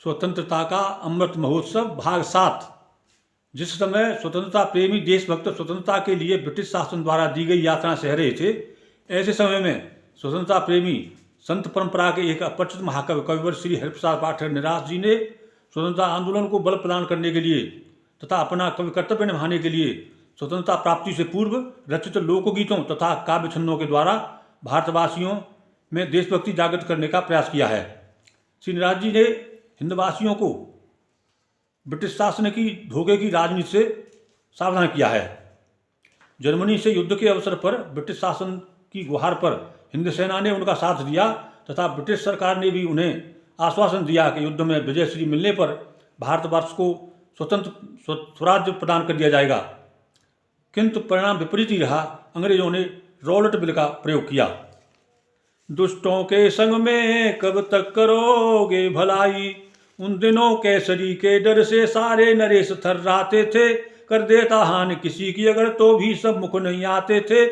स्वतंत्रता का अमृत महोत्सव भाग 7। जिस समय स्वतंत्रता प्रेमी देशभक्त स्वतंत्रता के लिए ब्रिटिश शासन द्वारा दी गई यातना सह रहे थे, ऐसे समय में स्वतंत्रता प्रेमी संत परंपरा के एक अपरिचित महाकवि कविवर श्री हरिप्रसाद पाठक निराश जी ने स्वतंत्रता आंदोलन को बल प्रदान करने के लिए तथा अपना कवि कर्तव्य निभाने के लिए स्वतंत्रता प्राप्ति से पूर्व रचित लोकगीतों तथा काव्य छंदों के द्वारा भारतवासियों में देशभक्ति जागृत करने का प्रयास किया है। श्री निराश जी ने हिंदवासियों को ब्रिटिश शासन की धोखे की राजनीति से सावधान किया है। जर्मनी से युद्ध के अवसर पर ब्रिटिश शासन की गुहार पर हिंद सेना ने उनका साथ दिया तथा ब्रिटिश सरकार ने भी उन्हें आश्वासन दिया कि युद्ध में विजयश्री मिलने पर भारतवर्ष को स्वतंत्र स्वराज्य प्रदान कर दिया जाएगा, किंतु परिणाम विपरीत ही रहा। अंग्रेजों ने रॉलेट बिल का प्रयोग किया। दुष्टों के संग में कब तक करोगे भलाई, उन दिनों केसरी के डर से सारे नरेश थर्राते थे, कर देता हानि किसी की अगर तो भी सब मुख नहीं आते थे,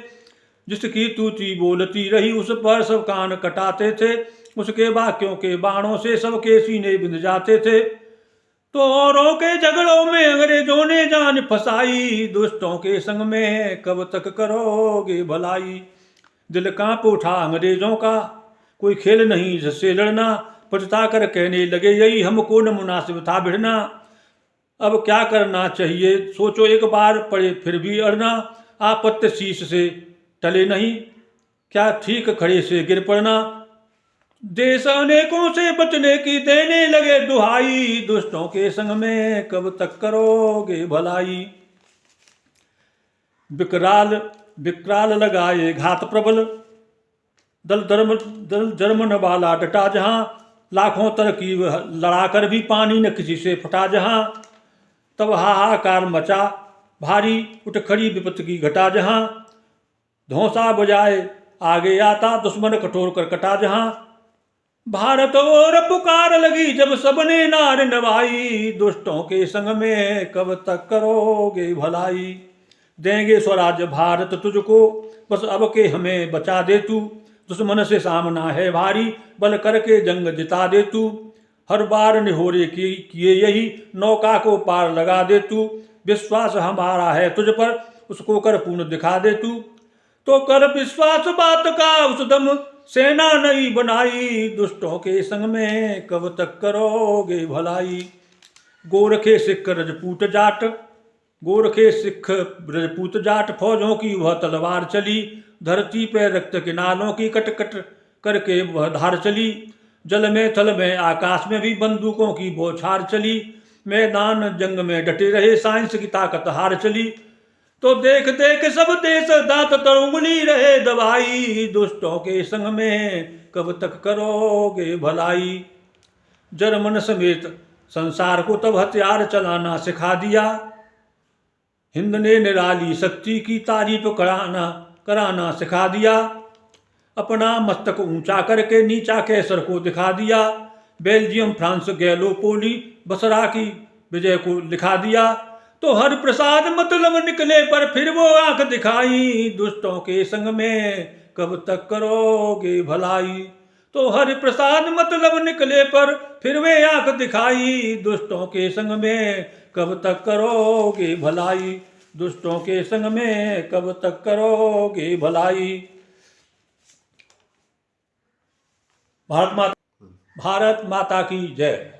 जिसकी तूती बोलती रही उस पर सब कान कटाते थे, उसके वाक्यों के बाणों से सबके सीने बिंध जाते थे। तो औरों के झगड़ों में अंग्रेजों ने जान फसाई, दुष्टों के संग में कब तक करोगे भलाई। दिल कांप उठा अंग्रेजों का, कोई खेल नहीं जिससे लड़ना, पछता कर कहने लगे यही हमको न मुनासिब था भिड़ना। अब क्या करना चाहिए सोचो एक बार, पड़े फिर भी अड़ना, आपत्ति शीश से टले नहीं, क्या ठीक खड़े से गिर पड़ना। देश अनेकों से बचने की देने लगे दुहाई, दुष्टों के संग में कब तक करोगे भलाई। विकराल लगाए घात प्रबल, दल जर्मन वाला डटा जहां, लाखों तरकीब लड़ाकर भी पानी न किसी से फटा जहां, तब हाहाकार मचा भारी उठ खड़ी विपत्ति की घटा जहां, धौंसा बजाए आगे आता दुश्मन कठोर कर कटा जहां, भारत और पुकार लगी जब सबने नार नवाई, दुष्टों के संग में कब तक करोगे भलाई। देंगे स्वराज्य भारत तुझको, बस अब के हमें बचा दे तू, दुश्मन से सामना है भारी, बल करके जंग जिता दे तू, हर बार निहोरे किए यही नौका को पार लगा दे तू, विश्वास हमारा है तुझ पर उसको कर पूर्ण दिखा दे तू, तो कर विश्वास बात का उस दम सेना नहीं बनाई, दुष्टों के संग में कब तक करोगे भलाई। गोरखे सिख रजपूत जाट, गोरखे सिख रजपूत जाट, फौजों की वह तलवार चली, धरती पे रक्त के नालों की कट कट करके वह धार चली, जल में थल में आकाश में भी बंदूकों की बौछार चली, मैदान जंग में डटे रहे साइंस की ताकत हार चली, तो देख देख सब देश दांत तर उंगली रहे दबाई, दुष्टों के संग में कब तक करोगे भलाई। जर्मन समेत संसार को तब हथियार चलाना सिखा दिया, हिंद ने निराली शक्ति की तारीफ कराना सिखा दिया, अपना मस्तक ऊंचा करके नीचा कैसर को दिखा दिया, बेल्जियम फ्रांस गैलोपोली बसरा की विजय को लिखा दिया, तो हर प्रसाद मतलब निकले पर फिर वो आंख दिखाई, दुष्टों के संग में कब तक करोगे भलाई। तो हर प्रसाद मतलब निकले पर फिर वे आंख दिखाई, दुष्टों के संग में कब तक करोगे भलाई, दुष्टों के संग में कब तक करोगे भलाई। भारत माता की जय।